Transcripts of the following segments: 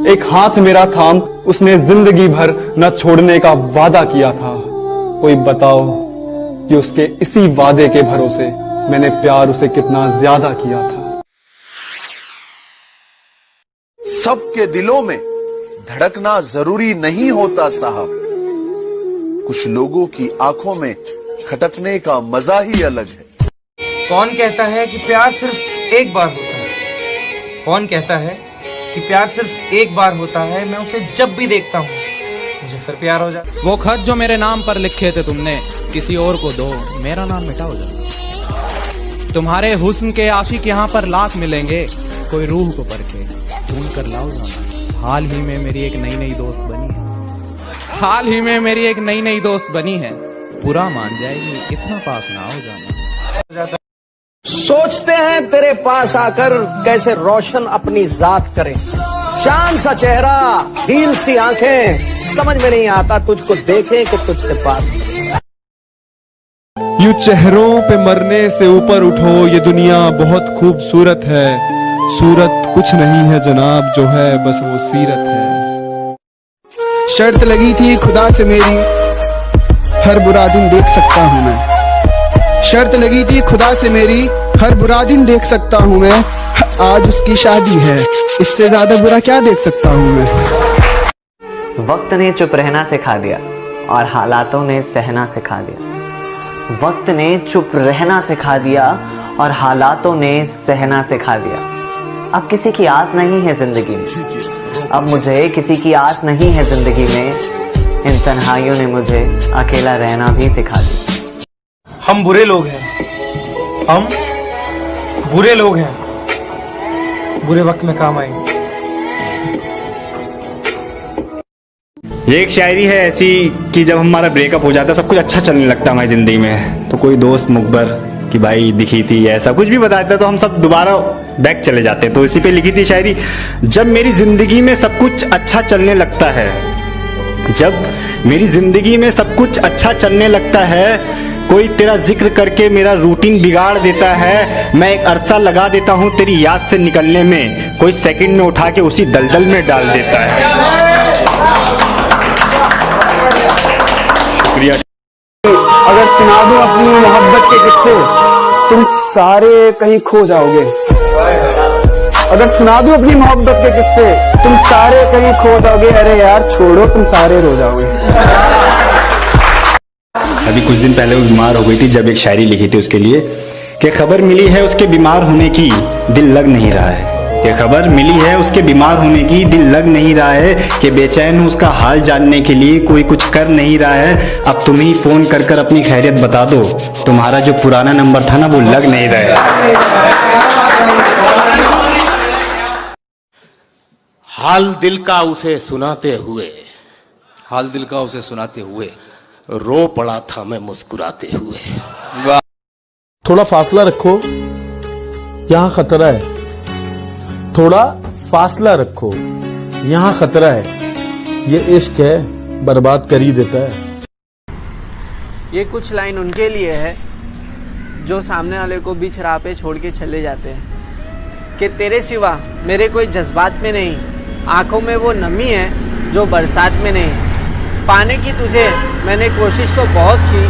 एक हाथ मेरा थाम उसने जिंदगी भर न छोड़ने का वादा किया था। कोई बताओ कि उसके इसी वादे के भरोसे मैंने प्यार उसे कितना ज्यादा किया था। सबके दिलों में धड़कना जरूरी नहीं होता साहब, कुछ लोगों की आंखों में खटकने का मजा ही अलग है। कौन कहता है कि प्यार सिर्फ एक बार होता है? कौन कहता है कि प्यार सिर्फ एक बार होता है? मैं उसे जब भी देखता हूँ मुझे फिर प्यार हो जाता है। वो खत जो मेरे नाम पर लिखे थे तुमने, किसी और को दो, मेरा नाम मिटा हो जाए। तुम्हारे हुस्न के आशिक यहाँ पर लाख मिलेंगे, कोई रूह को परखे ढूंढ कर लाओ जाना। हाल ही में मेरी एक नई दोस्त बनी है, हाल ही में मेरी एक नई दोस्त बनी है। बुरा मान जाएगी, इतना पास ना हो जाना। सोचते हैं तेरे पास आकर कैसे रोशन अपनी जात करें, चांद सा चेहरा, हील सी आंखें, समझ में नहीं आता तुझको देखें कि तुझसे बात। यूं चेहरों पे मरने से ऊपर उठो, ये दुनिया बहुत खूबसूरत है। सूरत कुछ नहीं है जनाब, जो है बस वो सीरत है। शर्त लगी थी खुदा से मेरी, हर बुरा दिन देख सकता हूँ मैं। शर्त लगी थी खुदा से मेरी, हर बुरा दिन देख सकता हूँ मैं। आज उसकी शादी है, इससे ज्यादा बुरा क्या देख सकता हूँ मैं। वक्त ने चुप रहना सिखा दिया और हालातों ने सहना सिखा दिया। वक्त ने चुप रहना सिखा दिया और हालातों ने सहना सिखा दिया। अब किसी की आस नहीं है जिंदगी में, अब मुझे किसी की आस नहीं है जिंदगी में। इन तन्हाइयों ने मुझे अकेला रहना भी सिखा दिया। हम बुरे लोग हैं, हम बुरे लोग हैं, बुरे वक्त में काम आएंगे। ये एक शायरी है ऐसी कि जब हमारा ब्रेकअप हो जाता है, सब कुछ अच्छा चलने लगता है हमारी जिंदगी में, तो कोई दोस्त मुखबर कि भाई दिखी थी ऐसा कुछ भी बताता है तो हम सब दोबारा बैक चले जाते हैं। तो इसी पे लिखी थी शायरी, जब मेरी जिंदगी में सब कुछ अच्छा चलने लगता है, जब मेरी जिंदगी में सब कुछ अच्छा चलने लगता है, कोई तेरा जिक्र करके मेरा रूटीन बिगाड़ देता है। मैं एक अरसा लगा देता हूँ तेरी याद से निकलने में, कोई सेकंड में उठा के उसी दलदल में डाल देता है। शुक्रिया। अगर सुना दूं अपनी मोहब्बत के किस्से, तुम सारे कहीं खो जाओगे। अगर सुना दूं अपनी मोहब्बत के किस्से, तुम सारे कहीं खो जाओगे। अरे यार छोड़ो, तुम सारे रो जाओगे। अभी कुछ दिन पहले वो बीमार हो गई थी, जब एक शायरी लिखी थी उसके लिए कि खबर मिली है उसके बीमार होने की, दिल लग नहीं रहा है। कि खबर मिली है उसके बीमार होने की, दिल लग नहीं रहा है। कि बेचैन हूँ उसका हाल जानने के लिए, कोई कुछ कर नहीं रहा है। अब तुम ही फोन कर कर अपनी खैरियत बता दो, तुम्हारा जो पुराना नंबर था ना वो लग नहीं रहा है। हाल दिल का उसे सुनाते हुए, हाल दिल का उसे सुनाते हुए रो पड़ा था मैं मुस्कुराते हुए। थोड़ा फासला रखो, यहाँ खतरा है। थोड़ा फासला रखो, यहाँ खतरा है। ये इश्क है, बर्बाद कर ही देता है। ये कुछ लाइन उनके लिए है जो सामने वाले को बीच राह पे छोड़ के चले जाते हैं कि तेरे सिवा मेरे कोई जज्बात में नहीं, आंखों में वो नमी है जो बरसात में नहीं। पाने की तुझे मैंने कोशिश तो बहुत की,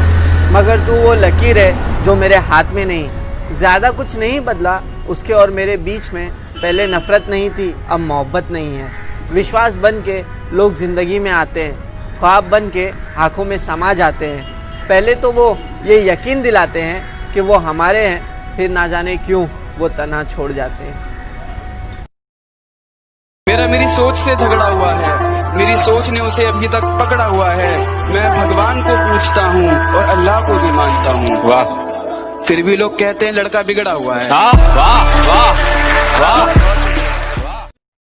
मगर तू वो लकीर है जो मेरे हाथ में नहीं। ज़्यादा कुछ नहीं बदला उसके और मेरे बीच में, पहले नफ़रत नहीं थी अब मोहब्बत नहीं है। विश्वास बन के लोग ज़िंदगी में आते हैं, ख्वाब बन के आँखों में समा जाते हैं। पहले तो वो ये यकीन दिलाते हैं कि वो हमारे हैं, फिर ना जाने क्यों वो तन्हा छोड़ जाते हैं। मेरा मेरी सोच से झगड़ा हुआ है, मेरी सोच ने उसे अभी तक पकड़ा हुआ है। मैं भगवान को पूछता हूँ और अल्लाह को भी मानता हूँ, वाह, फिर भी लोग कहते हैं लड़का बिगड़ा हुआ है। वाह वाह वाह।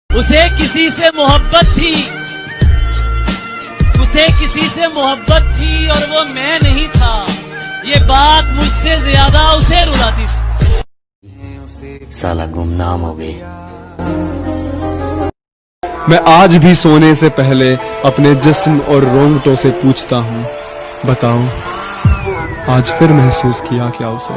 उसे किसी से मोहब्बत थी, उसे किसी से मोहब्बत थी और वो मैं नहीं था। ये बात मुझसे ज्यादा उसे रुलाती थी। साला गुमनाम हो गई। मैं आज भी सोने से पहले अपने जिस्म और रोंगटों से पूछता हूँ, बताओ आज फिर महसूस किया क्या उसे।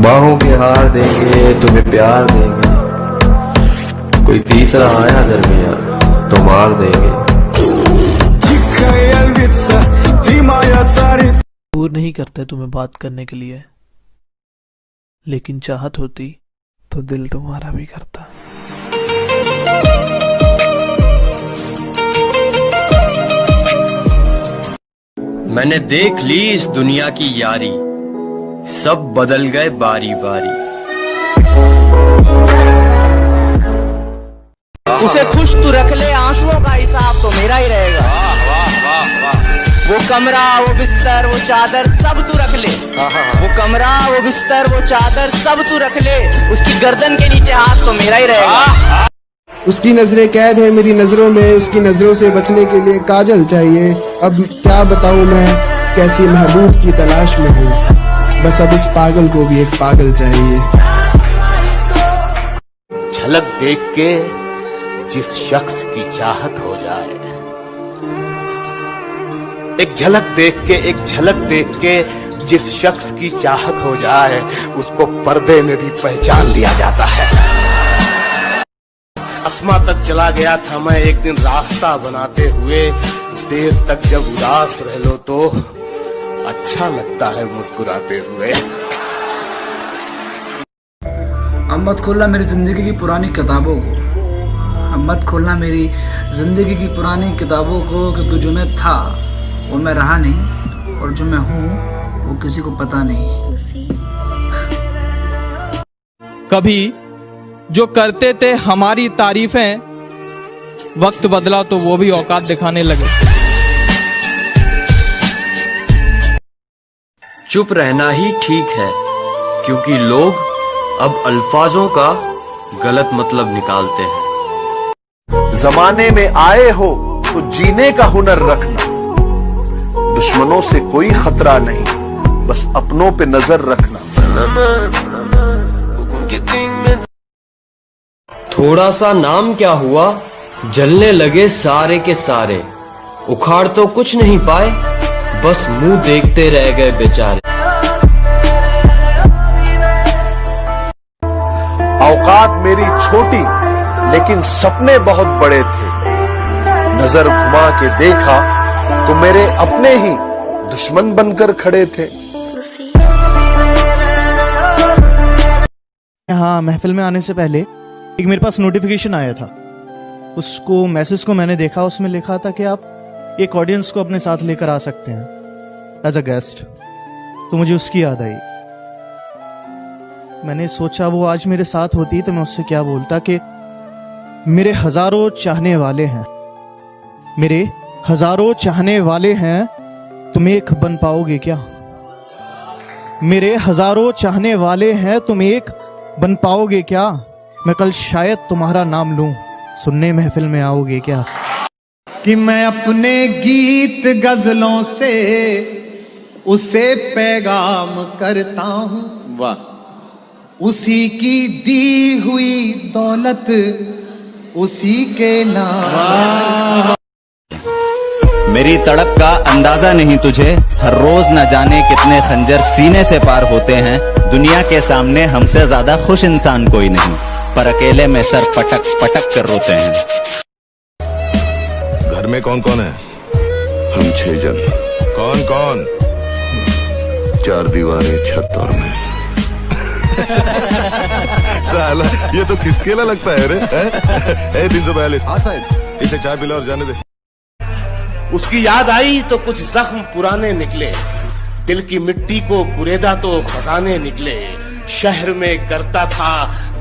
बाहों के हार देंगे, तुम्हें प्यार देंगे, कोई तीसरा आया दरमियान तो मार देंगे। दूर नहीं करते तुम्हें बात करने के लिए, लेकिन चाहत होती तो दिल तुम्हारा भी करता। मैंने देख ली इस दुनिया की यारी, सब बदल गए बारी बारी। उसे खुश तू रख ले, आंसुओं का हिसाब तो मेरा ही रहेगा। वो कमरा, वो बिस्तर, वो चादर सब तू रख ले। वो कमरा, वो बिस्तर, वो चादर सब तू रख ले, उसकी गर्दन के नीचे हाथ तो मेरा ही रहेगा। उसकी नजरें कैद है मेरी नजरों में, उसकी नजरों से बचने के लिए काजल चाहिए। अब क्या बताऊं मैं कैसी महबूब की तलाश में हूँ, बस अब इस पागल को भी एक पागल चाहिए। झलक देख के जिस शख्स की चाहत हो जाए, एक झलक देख के जिस शख्स की चाहत हो जाए, उसको पर्दे में भी पहचान लिया जाता है। आसमां तक चला गया था मैं एक दिन रास्ता बनाते हुए, देर तक जब उदास रह लो तो अच्छा लगता है मुस्कुराते हुए। अब मत खोलना मेरी जिंदगी की पुरानी किताबों को, अब मत खोलना मेरी जिंदगी की पुरानी किताबों को, क्योंकि जो मैं था वो मैं रहा नहीं, और जो मैं हूँ वो किसी को पता नहीं। कभी जो करते थे हमारी तारीफें, वक्त बदला तो वो भी औकात दिखाने लगे। चुप रहना ही ठीक है, क्योंकि लोग अब अल्फाजों का गलत मतलब निकालते हैं। जमाने में आए हो तो जीने का हुनर रखना, दुश्मनों से कोई खतरा नहीं, बस अपनों पे नजर रखना। थोड़ा सा नाम क्या हुआ, जलने लगे सारे के सारे, उखाड़ तो कुछ नहीं पाए, बस मुंह देखते रह गए बेचारे। औकात मेरी छोटी लेकिन सपने बहुत बड़े थे, नजर घुमा के देखा तो मेरे अपने ही दुश्मन बनकर खड़े थे। हाँ, महफिल में आने से पहले एक मेरे पास नोटिफिकेशन आया था, उसको मैसेज को मैंने देखा, उसमें लिखा था कि आप एक ऑडियंस को अपने साथ लेकर आ सकते हैं एज अ गेस्ट। तो मुझे उसकी याद आई। मैंने सोचा वो आज मेरे साथ होती तो मैं उससे क्या बोलता कि मेरे हजारों चाहने वाले हैं, मेरे हजारों चाहने वाले हैं, तुम एक बन पाओगे क्या? मेरे हजारों चाहने वाले हैं, तुम एक बन पाओगे क्या? मैं कल शायद तुम्हारा नाम लूं, सुनने महफिल में आओगे क्या? कि मैं अपने गीत गजलों से उसे पैगाम करता हूं, वाह, उसी की दी हुई दौलत उसी के नाम। मेरी तड़प का अंदाजा नहीं तुझे, हर रोज न जाने कितने खंजर सीने से पार होते हैं। दुनिया के सामने हमसे ज्यादा खुश इंसान कोई नहीं, पर अकेले में सर पटक पटक कर रोते हैं। घर में कौन कौन है? हम 6 जन। कौन कौन? 4 दीवारें, छत और मैं। साला ये तो खिसकेला लगता है रे। 342। हाँ साहब, इसे चाय पिला और जाने दे। उसकी याद आई तो कुछ जख्म पुराने निकले, दिल की मिट्टी को कुरेदा तो खजाने निकले। शहर में करता था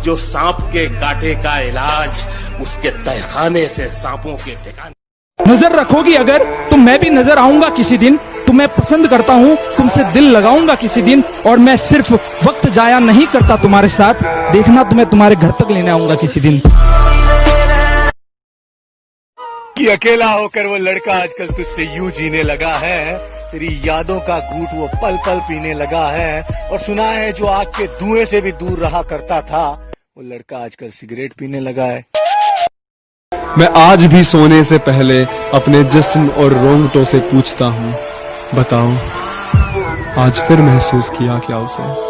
जो सांप के कांटे का इलाज, उसके तहखाने से सांपों के ठिकाने। नजर रखोगी अगर तो मैं भी नजर आऊंगा किसी दिन, तुम्हें पसंद करता हूँ, तुमसे दिल लगाऊंगा किसी दिन, और मैं सिर्फ वक्त जाया नहीं करता तुम्हारे साथ, देखना तुम्हें तुम्हारे घर तक लेने आऊंगा किसी दिन। कि अकेला होकर वो लड़का आजकल तुझसे यूं जीने लगा है, तेरी यादों का घूंट वो पल पल पीने लगा है, और सुना है जो आग के धुएं से भी दूर रहा करता था, वो लड़का आजकल सिगरेट पीने लगा है। मैं आज भी सोने से पहले अपने जिस्म और रोंगटों से पूछता हूँ, बताओ आज फिर महसूस किया क्या उसे?